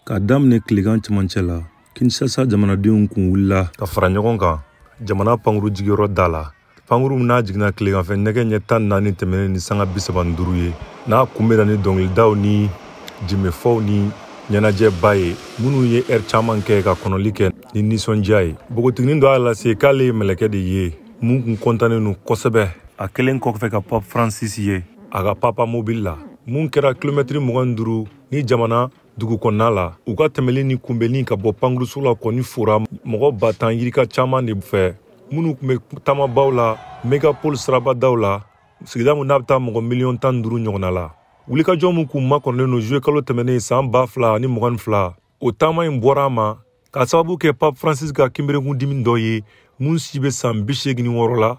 K'a daminɛ tilegan cɛmancɛ la Kinshasa jamanadenw kun wulila ka fara ɲɔgɔn kan jamana pankuru jigiyɔrɔ da la. Pankuru n'a jiginna tileganfɛ nɛgɛ ɲɛ 14 tɛmɛnen ni sanga 35 ye n'a kunbɛnna ni dɔnkilidaw ni jimefɔw ni ɲɛnajɛba ye minnu ye heure caman kɛ ka kɔnɔli kɛ ni nisɔndiya ye. Bogotiginin dɔ y'a lase k'ale ye mɛlɛkɛ de ye mun kun kɔntannen nu kosɛbɛ a kelen kɔfɛ ka Pape Francis ye a ka papa mobile la mun kɛra kilomɛtiri 25 ni jamana dugu kɔnɔna la. U ka tɛmɛli ni kunbɛnni ka bɔ pankuruso la kɔni fora mɔgɔ ba tan yirika caman de fɛ minnu kun bɛ tamabaw la megapole sirabadaw la sigida mun n'a bɛ taa mɔgɔ miliyɔn 15 ɲɔgɔnna la. Wulikajɔ mun kun makɔnɔlen no juillet kalo tɛmɛnen san 2022 o taama in bɔra a ma ka sababu kɛ Pape Francis ka kinberekun dimi dɔ ye mun si bɛ san 86 la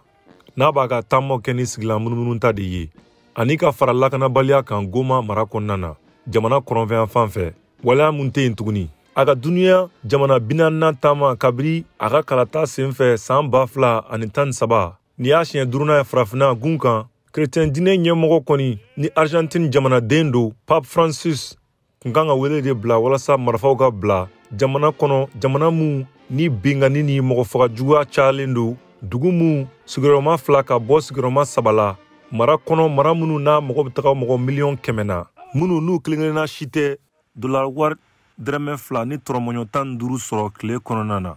n'a b'a ka taamaw kɛ ni sigilan munumunu ta de ye ani ka fara lakanabaliya kan Goma mara kɔnɔna na jamana kɔrɔnfɛn fan fɛ waleya mun tɛ yen tuguni. A ka duniya jamana 40 taama kabiri a ka kalata senfɛ san 2013 ni y'a siɲɛ 5nan ye farafinna gun kan chrétien dinɛ ɲɛmɔgɔ kɔni ni Argentine jamanaden do Pape Francis kun kan ka wele de bila walasa marifaw ka bila jamana kɔnɔ jamana mun ni bengani ni mɔgɔ faga juguya cayalen do dugu mun sigiyɔrɔma 2 ka bɔ sigiyɔrɔma 3 la mara kɔnɔ mara minnu n'a mɔgɔ bɛ taga mɔgɔ miliyɔn 100 na minnu n'u kelenkelenna si tɛ dollar wari dɛrɛmɛ 2 ni tɔrɔmɔɲɔ 15 sɔrɔ tile kɔnɔna na.